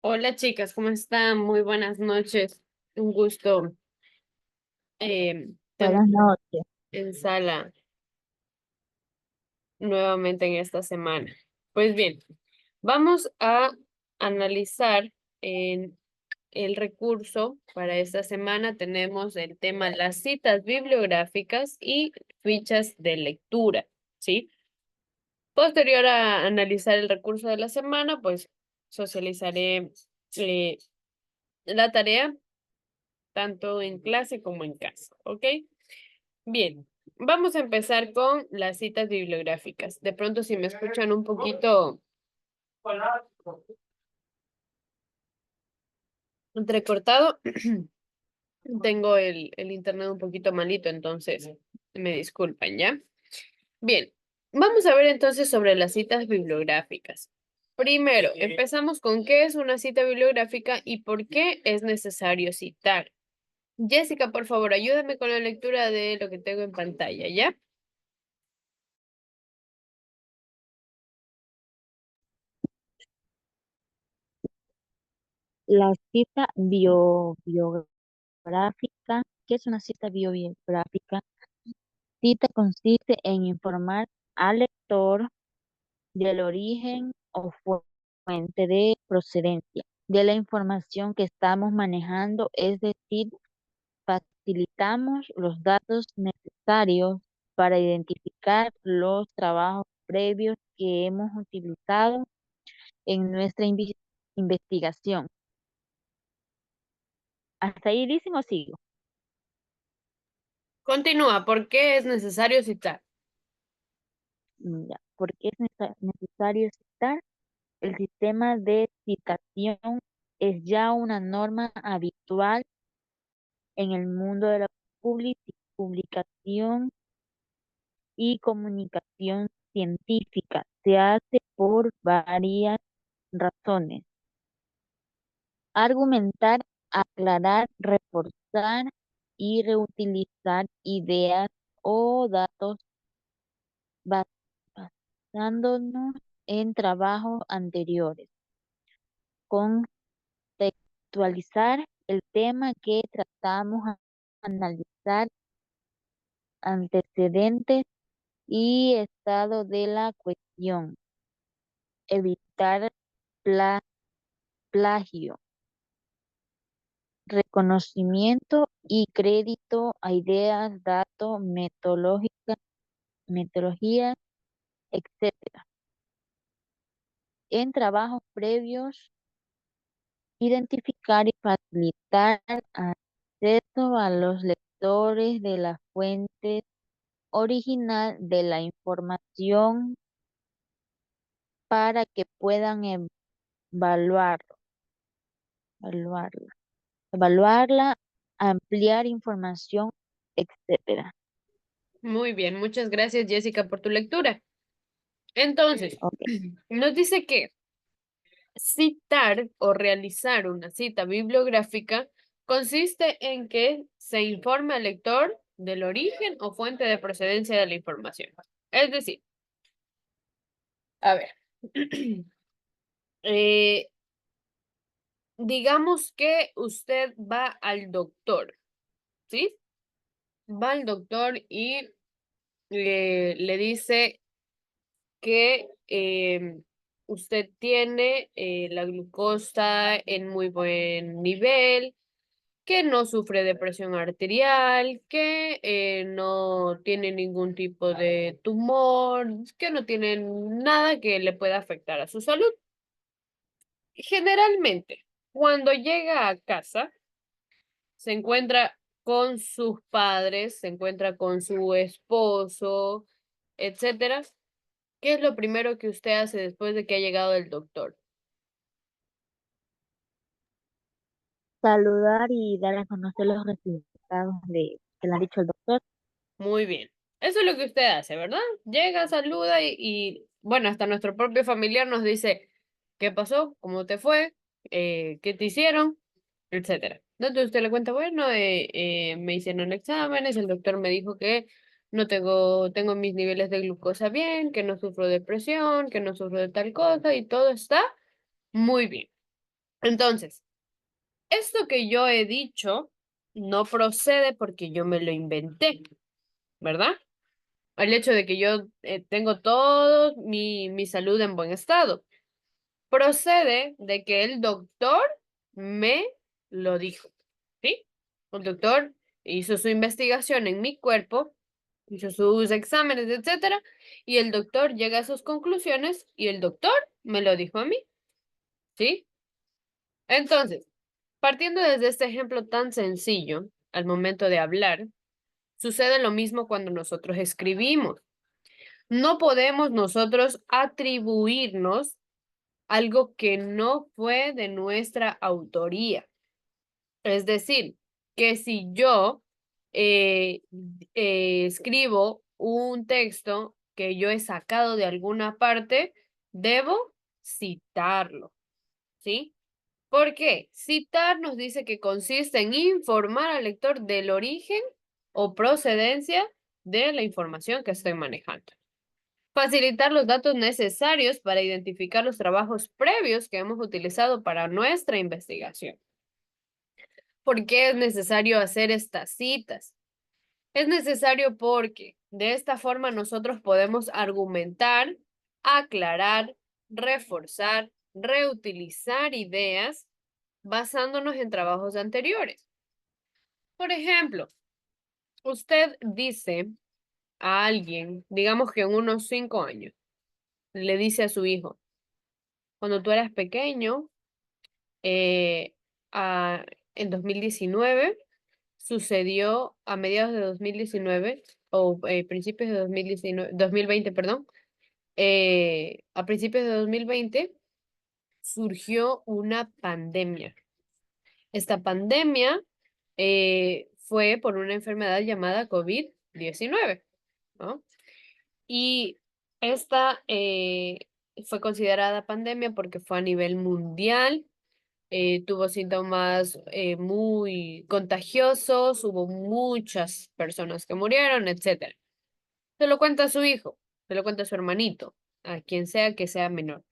Hola chicas, ¿cómo están? Muy buenas noches. Un gusto tener Buenas noches. en sala nuevamente en esta semana. Pues bien, vamos a analizar en el recurso para esta semana. Tenemos el tema las citas bibliográficas y fichas de lectura, ¿sí? Posterior a analizar el recurso de la semana, pues socializaré eh, la tarea tanto en clase como en casa, ¿ok? Bien, vamos a empezar con las citas bibliográficas. De pronto, si me escuchan un poquito entrecortado, tengo el internet un poquito malito, entonces me disculpan, ¿ya? Bien, vamos a ver entonces sobre las citas bibliográficas. Primero, empezamos con qué es una cita bibliográfica y por qué es necesario citar. Jessica, por favor, ayúdame con la lectura de lo que tengo en pantalla, ¿ya? La cita biográfica, ¿qué es una cita biográfica? Cita consiste en informar al lector del origen o fuente de procedencia de la información que estamos manejando, es decir, facilitamos los datos necesarios para identificar los trabajos previos que hemos utilizado en nuestra investigación. ¿Hasta ahí dicen o sigo? Continúa, ¿por qué es necesario citar? Ya, porque es necesario citar. El sistema de citación es ya una norma habitual en el mundo de la publicación y comunicación científica. Se hace por varias razones: argumentar, aclarar, reforzar y reutilizar ideas o datos bas- basándonos en trabajos anteriores, contextualizar el tema que tratamos, analizar antecedentes y estado de la cuestión, evitar pla- plagio, reconocimiento y crédito a ideas, datos, metodologías, etcétera. En trabajos previos, identificar y facilitar acceso a los lectores de la fuente original de la información para que puedan evaluarlo, evaluarla, evaluarla, ampliar información, etcétera. Muy bien, muchas gracias, Jessica, por tu lectura. Entonces, Ok. nos dice que citar o realizar una cita bibliográfica consiste en que se informe al lector del origen o fuente de procedencia de la información. Es decir, a ver, eh, digamos que usted va al doctor, ¿sí? Va al doctor y le dice que usted tiene la glucosa en muy buen nivel, que no sufre de presión arterial, que no tiene ningún tipo de tumor, que no tiene nada que le pueda afectar a su salud. Generalmente, cuando llega a casa, se encuentra con sus padres, se encuentra con su esposo, etcétera. ¿Qué es lo primero que usted hace después de que ha llegado el doctor? Saludar y dar a conocer los resultados que le ha dicho el doctor. Muy bien. Eso es lo que usted hace, ¿verdad? Llega, saluda bueno, hasta nuestro propio familiar nos dice, ¿qué pasó? ¿Cómo te fue? ¿Qué te hicieron? Etcétera. Entonces usted le cuenta, bueno, me hicieron exámenes, el doctor me dijo que no tengo mis niveles de glucosa bien, que no sufro de presión, que no sufro de tal cosa y todo está muy bien. Entonces, esto que yo he dicho no procede porque yo me lo inventé, ¿verdad? El hecho de que yo tengo todo mi salud en buen estado. Procede de que el doctor me lo dijo, ¿sí? El doctor hizo su investigación en mi cuerpo, hizo sus exámenes, etcétera, y el doctor llega a sus conclusiones y el doctor me lo dijo a mí, ¿sí? Entonces, partiendo desde este ejemplo tan sencillo, al momento de hablar, sucede lo mismo cuando nosotros escribimos. No podemos nosotros atribuirnos algo que no fue de nuestra autoría. Es decir, que si yo eh, escribo un texto que yo he sacado de alguna parte, debo citarlo, ¿sí? ¿Por qué? Citar nos dice que consiste en informar al lector del origen o procedencia de la información que estoy manejando. Facilitar los datos necesarios para identificar los trabajos previos que hemos utilizado para nuestra investigación. ¿Por qué es necesario hacer estas citas? Es necesario porque de esta forma nosotros podemos argumentar, aclarar, reforzar, reutilizar ideas basándonos en trabajos anteriores. Por ejemplo, usted dice a alguien, digamos que en unos 5 años, le dice a su hijo, cuando tú eras pequeño, eh, a- en 2019, sucedió a mediados de 2019 o principios de 2019, 2020, perdón, a principios de 2020 surgió una pandemia. Esta pandemia fue por una enfermedad llamada COVID-19, ¿no? Y esta fue considerada pandemia porque fue a nivel mundial, tuvo síntomas muy contagiosos, hubo muchas personas que murieron, etcétera. Se lo cuenta a su hijo, se lo cuenta a su hermanito, a quien sea que sea menor.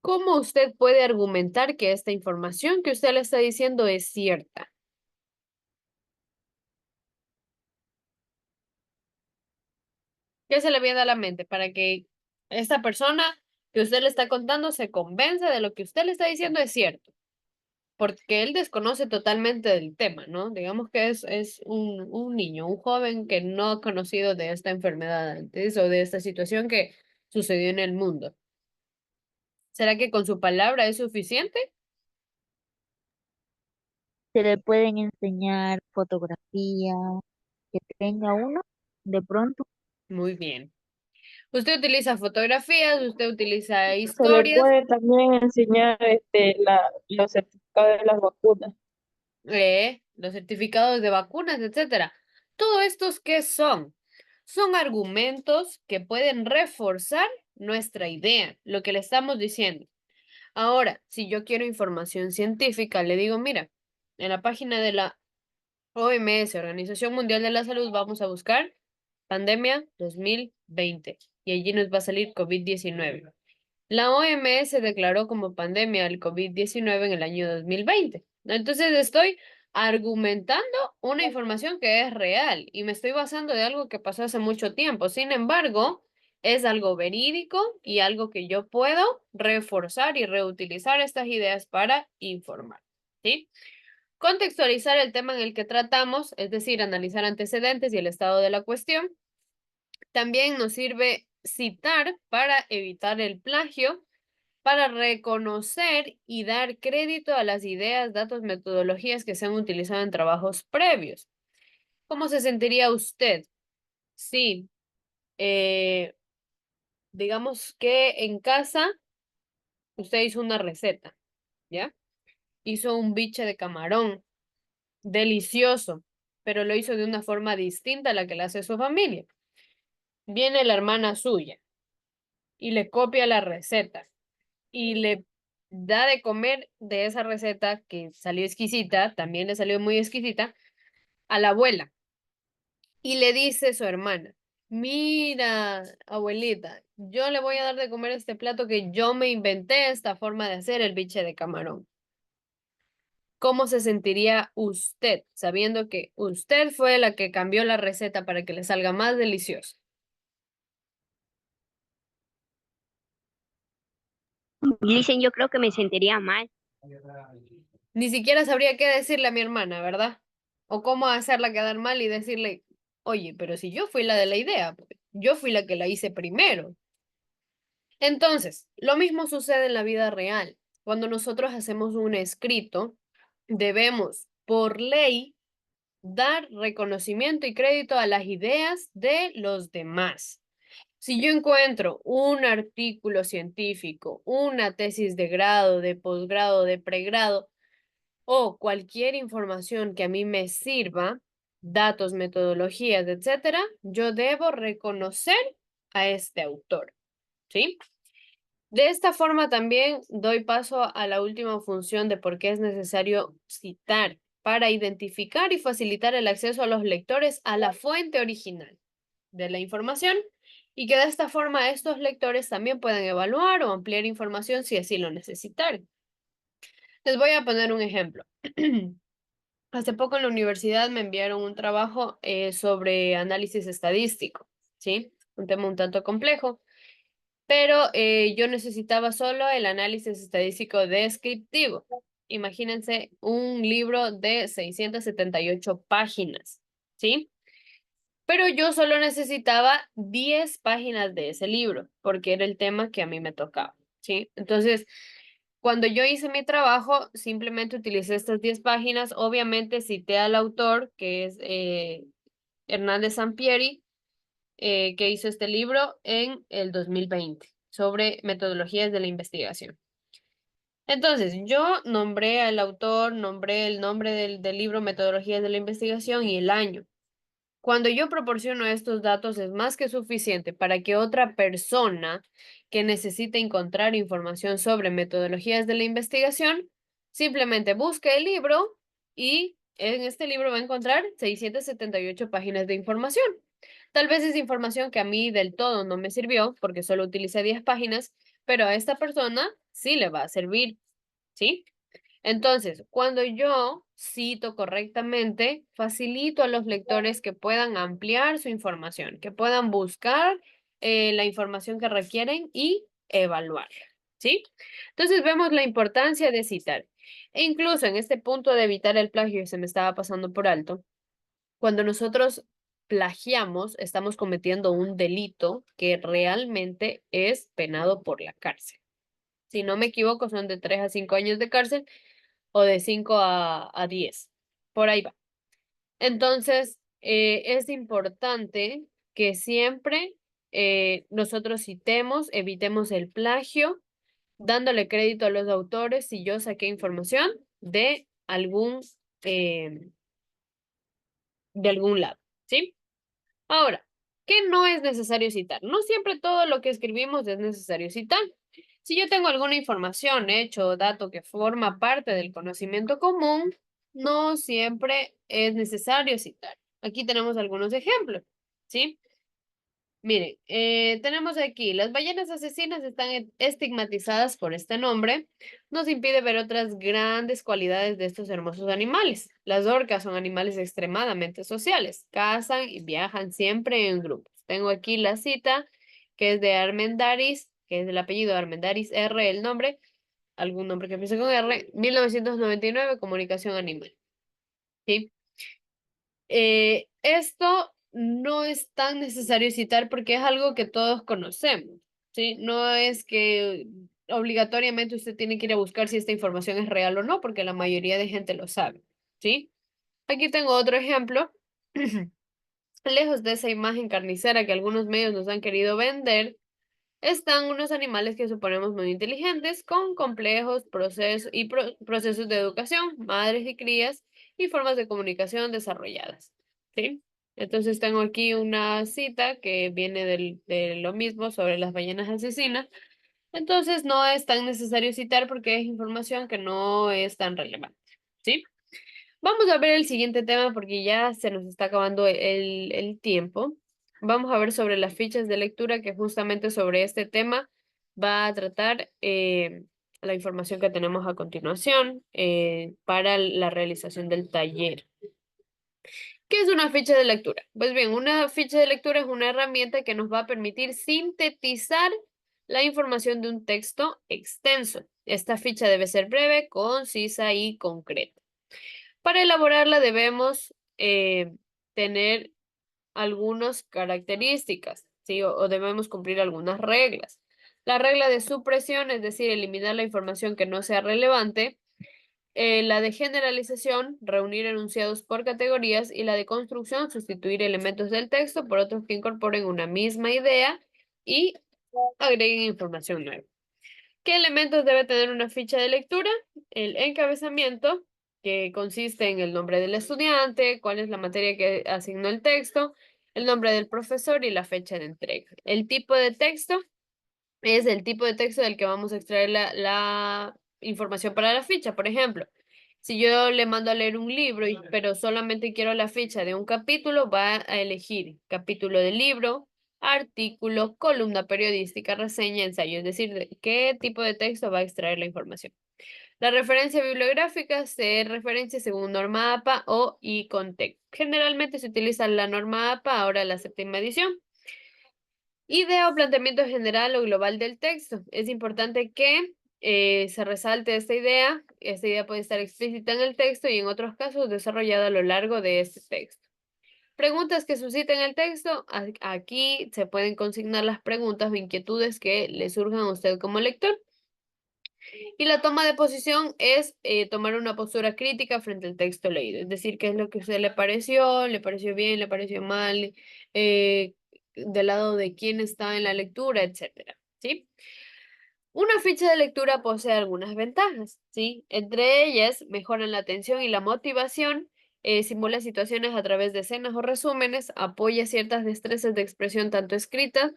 ¿Cómo usted puede argumentar que esta información que usted le está diciendo es cierta? ¿Qué se le viene a la mente para que esta persona que usted le está contando se convenza de lo que usted le está diciendo es cierto? Porque él desconoce totalmente del tema, ¿no? Digamos que es un niño, un joven que no ha conocido de esta enfermedad antes o de esta situación que sucedió en el mundo. ¿Será que con su palabra es suficiente? Se le pueden enseñar fotografías que tenga uno de pronto. Muy bien. Usted utiliza fotografías, usted utiliza Se le historias, puede también enseñar los certificados de las vacunas. los certificados de vacunas, etcétera. ¿Todo estos qué son? Son argumentos que pueden reforzar nuestra idea, lo que le estamos diciendo. Ahora, si yo quiero información científica, le digo, mira, en la página de la OMS, Organización Mundial de la Salud, vamos a buscar pandemia 2020 y allí nos va a salir COVID-19. La OMS declaró como pandemia el COVID-19 en el año 2020. Entonces estoy argumentando una información que es real y me estoy basando de algo que pasó hace mucho tiempo. Sin embargo, es algo verídico y algo que yo puedo reforzar y reutilizar estas ideas para informar, ¿sí? Contextualizar el tema en el que tratamos, es decir, analizar antecedentes y el estado de la cuestión. También nos sirve citar para evitar el plagio, para reconocer y dar crédito a las ideas, datos, metodologías que se han utilizado en trabajos previos. ¿Cómo se sentiría usted si, eh, digamos que en casa usted hizo una receta, ¿ya? Hizo un biche de camarón, delicioso, pero lo hizo de una forma distinta a la que la hace su familia. Viene la hermana suya y le copia la receta y le da de comer de esa receta que salió exquisita, también le salió muy exquisita, a la abuela. Y le dice su hermana, Mira, abuelita, yo le voy a dar de comer este plato que yo me inventé esta forma de hacer el biche de camarón. ¿Cómo se sentiría usted sabiendo que usted fue la que cambió la receta para que le salga más delicioso? Dicen, yo creo que me sentiría mal. Ni siquiera sabría qué decirle a mi hermana, ¿verdad? O cómo hacerla quedar mal y decirle, oye, pero si yo fui la de la idea, pues, yo fui la que la hice primero. Entonces, lo mismo sucede en la vida real. Cuando nosotros hacemos un escrito, debemos, por ley, dar reconocimiento y crédito a las ideas de los demás. Si yo encuentro un artículo científico, una tesis de grado, de posgrado, de pregrado o cualquier información que a mí me sirva, datos, metodologías, etcétera, yo debo reconocer a este autor, ¿sí? De esta forma también doy paso a la última función de por qué es necesario citar para identificar y facilitar el acceso a los lectores a la fuente original de la información y que de esta forma estos lectores también puedan evaluar o ampliar información si así lo necesitaren. Les voy a poner un ejemplo. Hace poco en la universidad me enviaron un trabajo sobre análisis estadístico, ¿sí? Un tema un tanto complejo, pero yo necesitaba solo el análisis estadístico descriptivo. Imagínense un libro de 678 páginas, ¿sí? Pero yo solo necesitaba 10 páginas de ese libro, porque era el tema que a mí me tocaba, ¿sí? Entonces, cuando yo hice mi trabajo, simplemente utilicé estas 10 páginas. Obviamente cité al autor, que es Hernández Sampieri, que hizo este libro en el 2020 sobre metodologías de la investigación. Entonces, yo nombré al autor, nombré el nombre del libro Metodologías de la Investigación y el año. Cuando yo proporciono estos datos es más que suficiente para que otra persona que necesite encontrar información sobre metodologías de la investigación simplemente busque el libro y en este libro va a encontrar 678 páginas de información. Tal vez es información que a mí del todo no me sirvió porque solo utilicé 10 páginas, pero a esta persona sí le va a servir, ¿sí? Entonces, cuando yo cito correctamente, facilito a los lectores que puedan ampliar su información, que puedan buscar la información que requieren y evaluarla, ¿sí? Entonces, vemos la importancia de citar. E incluso en este punto de evitar el plagio, se me estaba pasando por alto, cuando nosotros plagiamos, estamos cometiendo un delito que realmente es penado por la cárcel. Si no me equivoco, son de 3 a 5 años de cárcel o de 5 a 10. Por ahí va. Entonces, es importante que siempre nosotros citemos, evitemos el plagio, dándole crédito a los autores si yo saqué información eh, de algún lado, ¿sí? Ahora, ¿qué no es necesario citar? No siempre todo lo que escribimos es necesario citar. Si yo tengo alguna información, hecho o dato que forma parte del conocimiento común, no siempre es necesario citar. Aquí tenemos algunos ejemplos, ¿sí? Miren, tenemos aquí, las ballenas asesinas están estigmatizadas por este nombre. Nos impide ver otras grandes cualidades de estos hermosos animales. Las orcas son animales extremadamente sociales, cazan y viajan siempre en grupos. Tengo aquí la cita, que es de Armendáriz, que es el apellido Armendáriz R, el nombre, algún nombre que empiece con R, 1999, Comunicación Animal. ¿Sí? Esto no es tan necesario citar porque es algo que todos conocemos, ¿sí? No es que obligatoriamente usted tiene que ir a buscar si esta información es real o no, porque la mayoría de gente lo sabe, ¿sí? Aquí tengo otro ejemplo. Lejos de esa imagen carnicera que algunos medios nos han querido vender, están unos animales que suponemos muy inteligentes, con complejos procesos de educación, madres y crías, y formas de comunicación desarrolladas. ¿Sí? Entonces tengo aquí una cita que viene de lo mismo sobre las ballenas asesinas. Entonces no es tan necesario citar porque es información que no es tan relevante. ¿Sí? Vamos a ver el siguiente tema porque ya se nos está acabando el tiempo. vamos a ver sobre las fichas de lectura, que justamente sobre este tema va a tratar la información que tenemos a continuación para la realización del taller. ¿Qué es una ficha de lectura? Pues bien, una ficha de lectura es una herramienta que nos va a permitir sintetizar la información de un texto extenso. Esta ficha debe ser breve, concisa y concreta. Para elaborarla debemos tener algunas características, ¿sí? O debemos cumplir algunas reglas. La regla de supresión, es decir, eliminar la información que no sea relevante. La de generalización, reunir enunciados por categorías. Y la de construcción, sustituir elementos del texto por otros que incorporen una misma idea y agreguen información nueva. ¿Qué elementos debe tener una ficha de lectura? El encabezamiento, que consiste en el nombre del estudiante, cuál es la materia que asignó el texto, el nombre del profesor y la fecha de entrega. El tipo de texto es el tipo de texto del que vamos a extraer la información para la ficha. Por ejemplo, si yo le mando a leer un libro, pero solamente quiero la ficha de un capítulo, va a elegir capítulo del libro, artículo, columna periodística, reseña, ensayo, es decir, de qué tipo de texto va a extraer la información. La referencia bibliográfica se referencia según norma APA o ICONTEX. Generalmente se utiliza la norma APA, ahora la 7ª edición. Idea o planteamiento general o global del texto. Es importante que se resalte esta idea. Esta idea puede estar explícita en el texto y en otros casos desarrollada a lo largo de este texto. Preguntas que susciten el texto. Aquí se pueden consignar las preguntas o inquietudes que le surjan a usted como lector. Y la toma de posición es tomar una postura crítica frente al texto leído. Es decir, qué es lo que a usted le pareció bien, le pareció mal, del lado de quién está en la lectura, etcétera, ¿sí? Una ficha de lectura posee algunas ventajas, ¿sí? Entre ellas, mejoran la atención y la motivación, simula situaciones a través de escenas o resúmenes, apoya ciertas destrezas de expresión tanto escritas,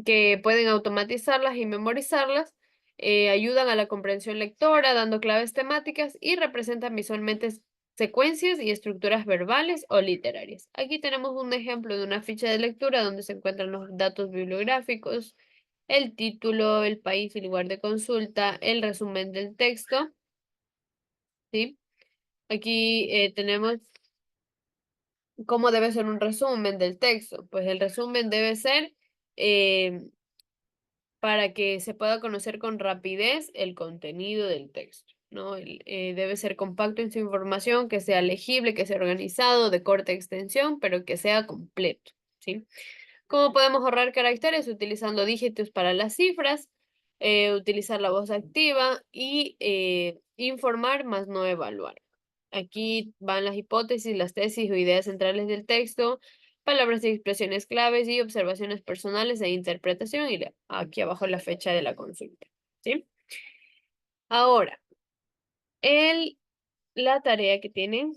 que pueden automatizarlas y memorizarlas, ayudan a la comprensión lectora, dando claves temáticas y representan visualmente secuencias y estructuras verbales o literarias. Aquí tenemos un ejemplo de una ficha de lectura donde se encuentran los datos bibliográficos, el título, el país y lugar de consulta, el resumen del texto, ¿sí? Aquí tenemos cómo debe ser un resumen del texto. Pues el resumen debe ser para que se pueda conocer con rapidez el contenido del texto, ¿no? Debe ser compacto en su información, que sea legible, que sea organizado, de corta extensión, pero que sea completo, ¿sí? ¿Cómo podemos ahorrar caracteres? Utilizando dígitos para las cifras, utilizar la voz activa y informar más no evaluar. Aquí van las hipótesis, las tesis o ideas centrales del texto, palabras y expresiones claves y observaciones personales e interpretación. Y aquí abajo la fecha de la consulta, ¿sí? Ahora, la tarea que tienen.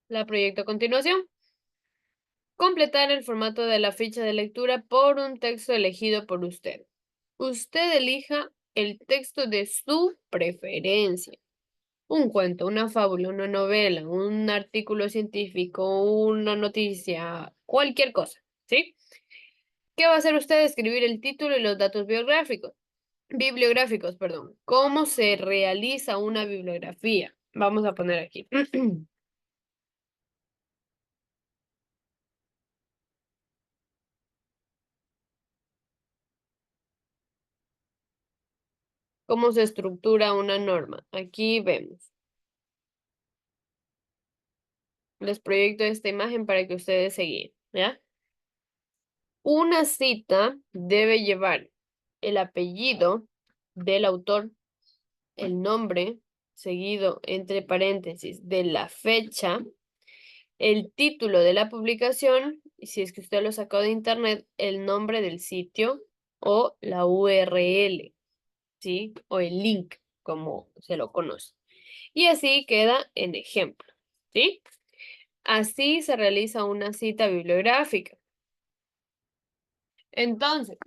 La proyecto a continuación. Completar el formato de la ficha de lectura por un texto elegido por usted. Usted elija el texto de su preferencia. Un cuento, una fábula, una novela, un artículo científico, una noticia, cualquier cosa, ¿sí? ¿Qué va a hacer usted? Escribir el título y los datos bibliográficos, perdón. ¿Cómo se realiza una bibliografía? Vamos a poner aquí. ¿Cómo se estructura una norma? Aquí vemos. Les proyecto esta imagen para que ustedes se guíen, ¿ya? Una cita debe llevar el apellido del autor, el nombre, seguido entre paréntesis de la fecha, el título de la publicación, y si es que usted lo sacó de internet, el nombre del sitio o la URL, ¿sí? O el link, como se lo conoce. Y así queda en ejemplo, ¿sí? Así se realiza una cita bibliográfica. Entonces,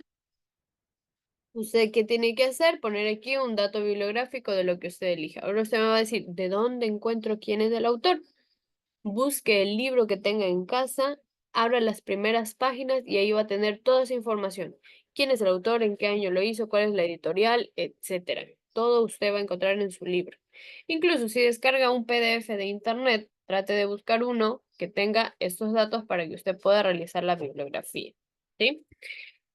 ¿Usted qué tiene que hacer? Poner aquí un dato bibliográfico de lo que usted elija. Ahora usted me va a decir, ¿de dónde encuentro quién es el autor? Busque el libro que tenga en casa, abra las primeras páginas y ahí va a tener toda esa información. ¿Quién es el autor? ¿En qué año lo hizo? ¿Cuál es la editorial? Etcétera. Todo usted va a encontrar en su libro. Incluso si descarga un PDF de internet, trate de buscar uno que tenga estos datos para que usted pueda realizar la bibliografía. ¿Sí?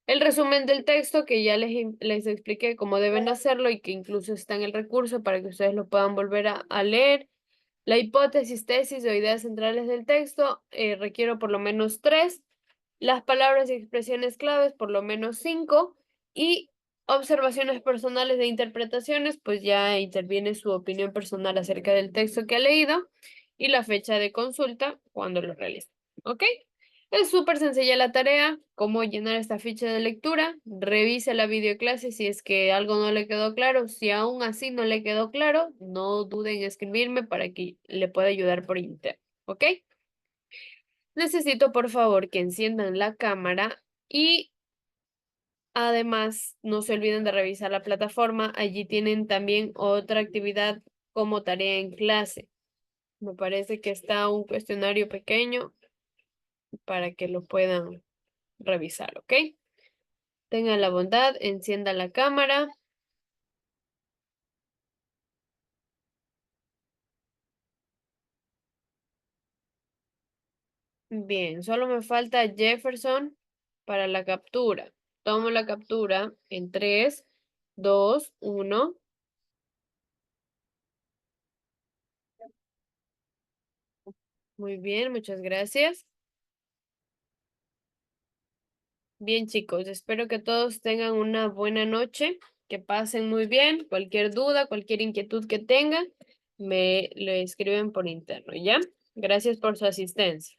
El resumen del texto que ya les expliqué cómo deben hacerlo y que incluso está en el recurso para que ustedes lo puedan volver a leer. La hipótesis, tesis o ideas centrales del texto, requiero por lo menos 3. Las palabras y expresiones claves, por lo menos 5. Y observaciones personales de interpretaciones, pues ya interviene su opinión personal acerca del texto que ha leído y la fecha de consulta cuando lo realice. ¿Ok? Es súper sencilla la tarea, cómo llenar esta ficha de lectura, revise la videoclase si es que algo no le quedó claro, si aún así no le quedó claro, no duden en escribirme para que le pueda ayudar por interno, ¿ok? Necesito por favor que enciendan la cámara y además no se olviden de revisar la plataforma, allí tienen también otra actividad como tarea en clase. Me parece que está un cuestionario pequeño para que lo puedan revisar, ¿ok? Tenga la bondad, encienda la cámara. Bien, solo me falta Jefferson para la captura. Tomo la captura en 3, 2, 1. Muy bien, muchas gracias. Bien, chicos, espero que todos tengan una buena noche, que pasen muy bien. Cualquier duda, cualquier inquietud que tengan, me lo escriben por interno, ¿ya? Gracias por su asistencia.